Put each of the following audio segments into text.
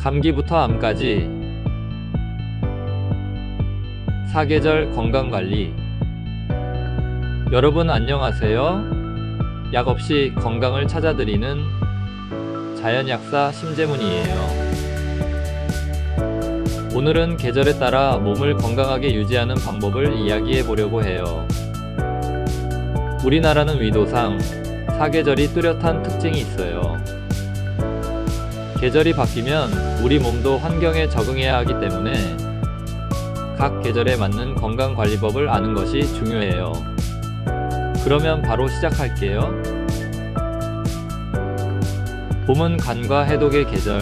감기부터 암까지 사계절 건강관리. 여러분 안녕하세요. 약 없이 건강을 찾아드리는 자연약사 심재문이에요. 오늘은 계절에 따라 몸을 건강하게 유지하는 방법을 이야기해 보려고 해요. 우리나라는 위도상 사계절이 뚜렷한 특징이 있어요. 계절이 바뀌면 우리 몸도 환경에 적응해야 하기 때문에 각 계절에 맞는 건강관리법을 아는 것이 중요해요. 그러면 바로 시작할게요. 봄은 간과 해독의 계절.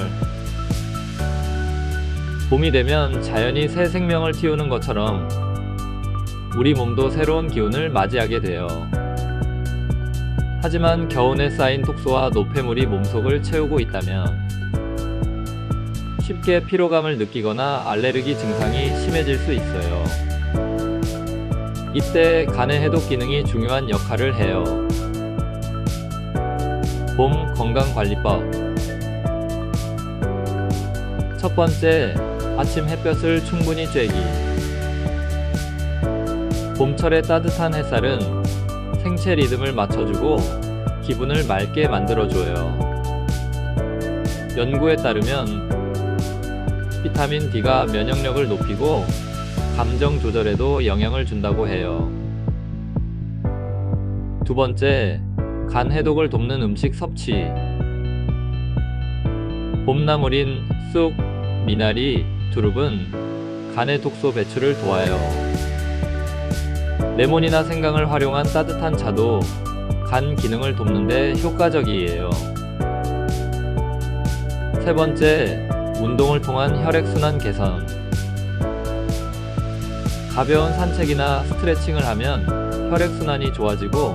봄이 되면 자연이 새 생명을 틔우는 것처럼 우리 몸도 새로운 기운을 맞이하게 돼요. 하지만 겨운에 쌓인 독소와 노폐물이 몸속을 채우고 있다면 쉽게 피로감을 느끼거나 알레르기 증상이 심해질 수 있어요. 이때 간의 해독 기능이 중요한 역할을 해요. 봄 건강관리법. 첫 번째, 아침 햇볕을 충분히 쬐기. 봄철의 따뜻한 햇살은 생체 리듬을 맞춰주고 기분을 맑게 만들어줘요. 연구에 따르면 비타민 D가 면역력을 높이고 감정 조절에도 영향을 준다고 해요. 두 번째, 간 해독을 돕는 음식 섭취. 봄나물인 쑥, 미나리, 두릅은 간의 독소 배출을 도와요. 레몬이나 생강을 활용한 따뜻한 차도 간 기능을 돕는 데 효과적이에요. 세 번째, 운동을 통한 혈액순환 개선. 가벼운 산책이나 스트레칭을 하면 혈액순환이 좋아지고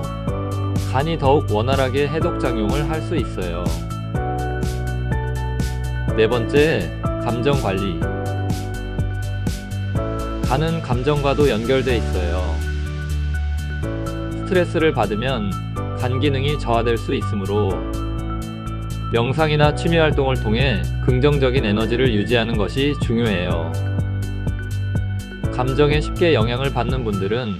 간이 더욱 원활하게 해독작용을 할 수 있어요. 네 번째, 감정관리. 간은 감정과도 연결돼 있어요. 스트레스를 받으면 간 기능이 저하될 수 있으므로 명상이나 취미활동을 통해 긍정적인 에너지를 유지하는 것이 중요해요. 감정에 쉽게 영향을 받는 분들은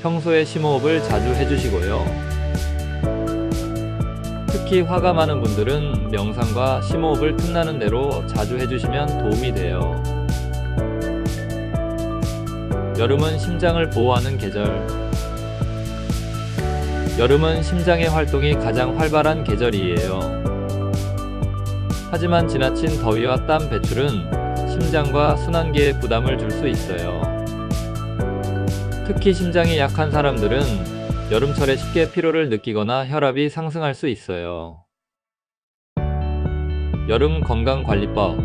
평소에 심호흡을 자주 해주시고요. 특히 화가 많은 분들은 명상과 심호흡을 틈나는 대로 자주 해주시면 도움이 돼요. 여름은 심장을 보호하는 계절. 여름은 심장의 활동이 가장 활발한 계절이에요. 하지만 지나친 더위와 땀 배출은 심장과 순환기에 부담을 줄 수 있어요. 특히 심장이 약한 사람들은 여름철에 쉽게 피로를 느끼거나 혈압이 상승할 수 있어요. 여름 건강관리법.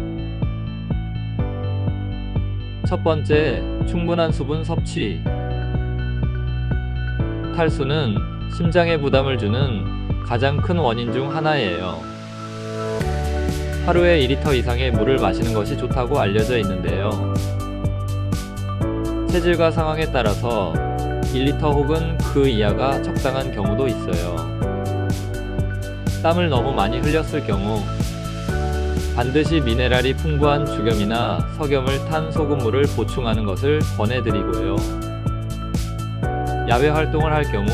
첫 번째, 충분한 수분 섭취. 탈수는 심장에 부담을 주는 가장 큰 원인 중 하나예요. 하루에 2리터 이상의 물을 마시는 것이 좋다고 알려져 있는데요. 체질과 상황에 따라서 1리터 혹은 그 이하가 적당한 경우도 있어요. 땀을 너무 많이 흘렸을 경우 반드시 미네랄이 풍부한 죽염이나 석염을 탄 소금물을 보충하는 것을 권해드리고요. 야외 활동을 할 경우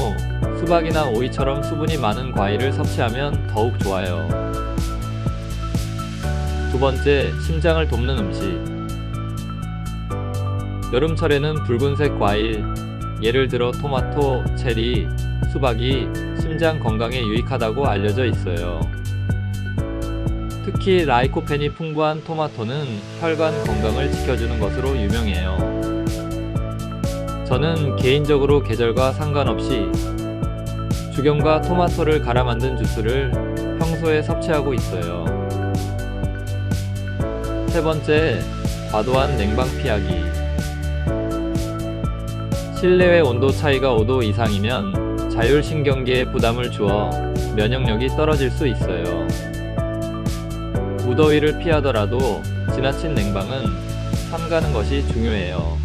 수박이나 오이처럼 수분이 많은 과일을 섭취하면 더욱 좋아요. 두 번째, 심장을 돕는 음식. 여름철에는 붉은색 과일, 예를 들어 토마토, 체리, 수박이 심장 건강에 유익하다고 알려져 있어요. 특히 라이코펜이 풍부한 토마토는 혈관 건강을 지켜주는 것으로 유명해요. 저는 개인적으로 계절과 상관없이 죽염과 토마토를 갈아 만든 주스를 평소에 섭취하고 있어요. 세 번째, 과도한 냉방 피하기. 실내외 온도 차이가 5도 이상이면 자율신경계에 부담을 주어 면역력이 떨어질 수 있어요. 무더위를 피하더라도 지나친 냉방은 삼가는 것이 중요해요.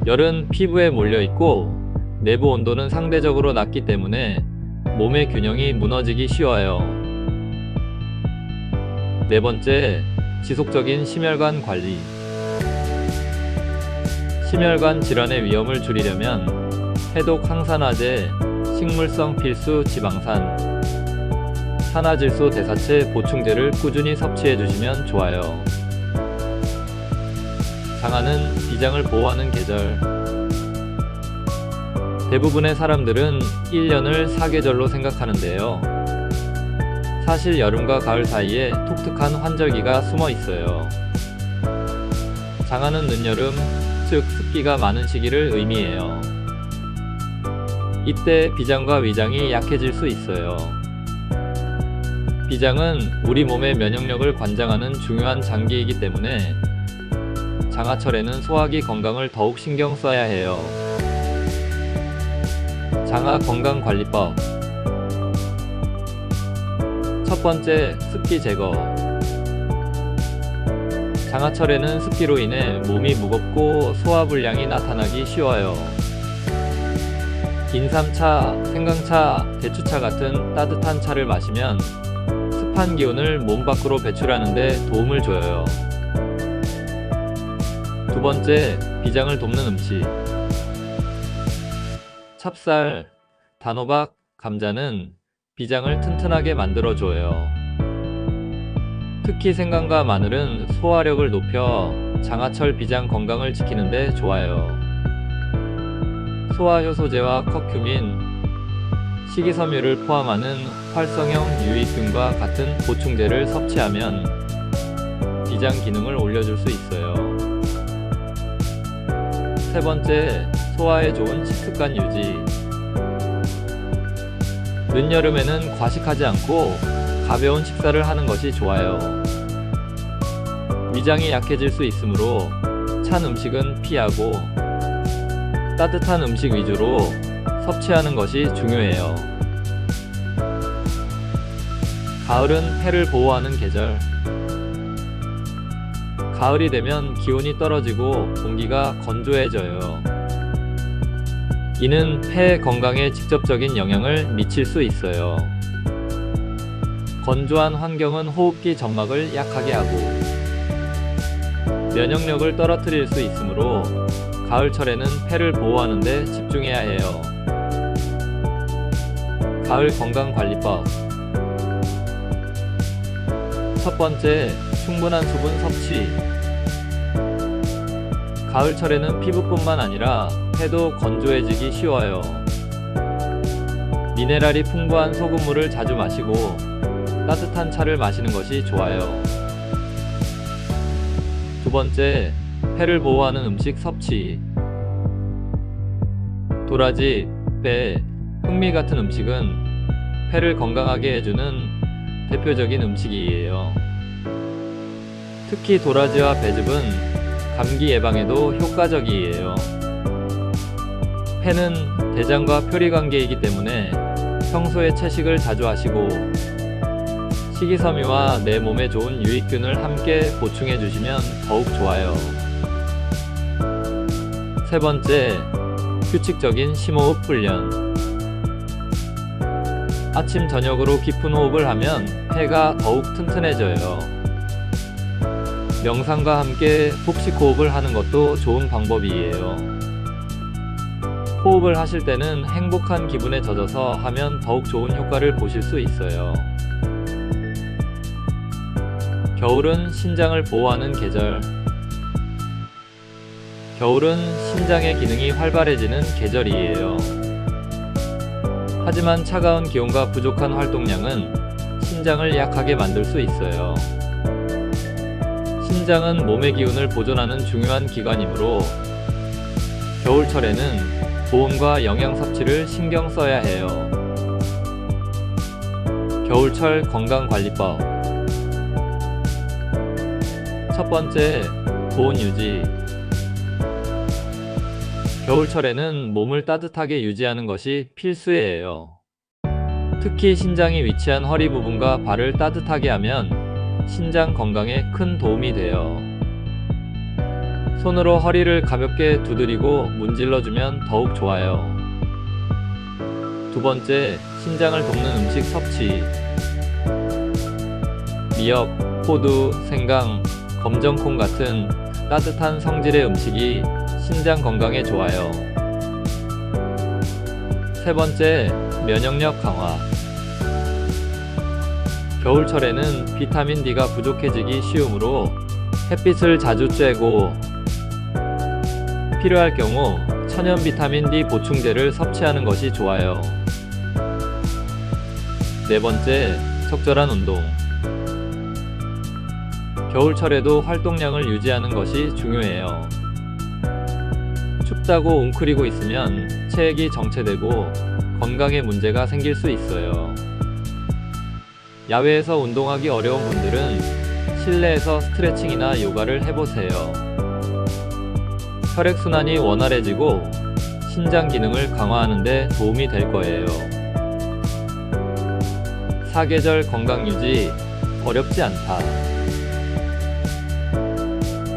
열은 피부에 몰려있고 내부 온도는 상대적으로 낮기 때문에 몸의 균형이 무너지기 쉬워요. 네 번째, 지속적인 심혈관 관리. 심혈관 질환의 위험을 줄이려면 해독 항산화제, 식물성 필수 지방산, 산화질소 대사체 보충제를 꾸준히 섭취해 주시면 좋아요. 장하는 비장을 보호하는 계절. 대부분의 사람들은 1년을 사계절로 생각하는데요. 사실 여름과 가을 사이에 독특한 환절기가 숨어 있어요. 장하는 늦여름, 즉 습기가 많은 시기를 의미해요. 이때 비장과 위장이 약해질 수 있어요. 비장은 우리 몸의 면역력을 관장하는 중요한 장기이기 때문에 장하철에는 소화기 건강을 더욱 신경 써야 해요. 장하 건강관리법. 첫 번째, 습기 제거. 장하철에는 습기로 인해 몸이 무겁고 소화불량이 나타나기 쉬워요. 인삼차, 생강차, 대추차 같은 따뜻한 차를 마시면 습한 기운을 몸 밖으로 배출하는 데 도움을 줘요. 두 번째, 비장을 돕는 음식. 찹쌀, 단호박, 감자는 비장을 튼튼하게 만들어줘요. 특히 생강과 마늘은 소화력을 높여 장하철 비장 건강을 지키는 데 좋아요. 소화효소제와 커큐민, 식이섬유를 포함하는 활성형 유익균과 같은 보충제를 섭취하면 비장 기능을 올려줄 수 있어요. 세 번째, 소화에 좋은 식습관 유지. 늦여름에는 과식하지 않고 가벼운 식사를 하는 것이 좋아요. 위장이 약해질 수 있으므로 찬 음식은 피하고 따뜻한 음식 위주로 섭취하는 것이 중요해요. 가을은 폐를 보호하는 계절. 가을이 되면 기온이 떨어지고 공기가 건조해져요. 이는 폐 건강에 직접적인 영향을 미칠 수 있어요. 건조한 환경은 호흡기 점막을 약하게 하고 면역력을 떨어뜨릴 수 있으므로 가을철에는 폐를 보호하는 데 집중해야 해요. 가을 건강관리법. 첫 번째, 충분한 수분 섭취. 가을철에는 피부뿐만 아니라 폐도 건조해지기 쉬워요. 미네랄이 풍부한 소금물을 자주 마시고 따뜻한 차를 마시는 것이 좋아요. 두 번째, 폐를 보호하는 음식 섭취. 도라지, 배, 흑미 같은 음식은 폐를 건강하게 해주는 대표적인 음식이에요. 특히 도라지와 배즙은 감기 예방에도 효과적이에요. 폐는 대장과 표리 관계이기 때문에 평소에 채식을 자주 하시고 식이섬유와 내 몸에 좋은 유익균을 함께 보충해 주시면 더욱 좋아요. 세 번째, 규칙적인 심호흡 훈련. 아침 저녁으로 깊은 호흡을 하면 폐가 더욱 튼튼해져요. 명상과 함께 복식 호흡을 하는 것도 좋은 방법이에요. 호흡을 하실 때는 행복한 기분에 젖어서 하면 더욱 좋은 효과를 보실 수 있어요. 겨울은 신장을 보호하는 계절. 겨울은 신장의 기능이 활발해지는 계절이에요. 하지만 차가운 기온과 부족한 활동량은 신장을 약하게 만들 수 있어요. 신장은 몸의 기운을 보존하는 중요한 기관이므로 겨울철에는 보온과 영양 섭취를 신경 써야 해요. 겨울철 건강관리법. 첫 번째, 보온 유지. 겨울철에는 몸을 따뜻하게 유지하는 것이 필수예요. 특히 신장이 위치한 허리 부분과 발을 따뜻하게 하면 신장 건강에 큰 도움이 돼요. 손으로 허리를 가볍게 두드리고 문질러주면 더욱 좋아요. 두 번째, 신장을 돕는 음식 섭취. 미역, 호두, 생강, 검정콩 같은 따뜻한 성질의 음식이 신장 건강에 좋아요. 세 번째, 면역력 강화. 겨울철에는 비타민 D가 부족해지기 쉬우므로 햇빛을 자주 쬐고 필요할 경우 천연 비타민 D 보충제를 섭취하는 것이 좋아요. 네 번째, 적절한 운동. 겨울철에도 활동량을 유지하는 것이 중요해요. 춥다고 웅크리고 있으면 체액이 정체되고 건강에 문제가 생길 수 있어요. 야외에서 운동하기 어려운 분들은 실내에서 스트레칭이나 요가를 해보세요. 혈액순환이 원활해지고 신장 기능을 강화하는 데 도움이 될 거예요. 사계절 건강 유지 어렵지 않다.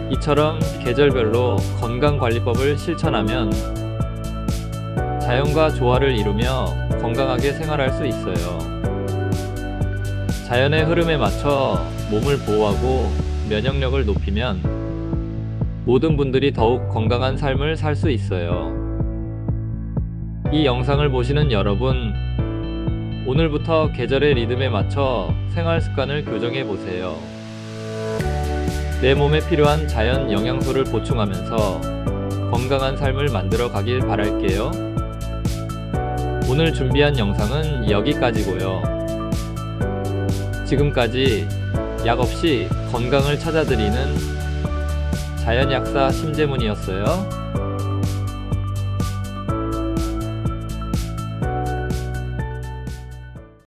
이처럼 계절별로 건강관리법을 실천하면 자연과 조화를 이루며 건강하게 생활할 수 있어요. 자연의 흐름에 맞춰 몸을 보호하고 면역력을 높이면 모든 분들이 더욱 건강한 삶을 살 수 있어요. 이 영상을 보시는 여러분, 오늘부터 계절의 리듬에 맞춰 생활 습관을 교정해 보세요. 내 몸에 필요한 자연 영양소를 보충하면서 건강한 삶을 만들어 가길 바랄게요. 오늘 준비한 영상은 여기까지고요. 지금까지 약 없이 건강을 찾아드리는 자연약사 심재문이었어요.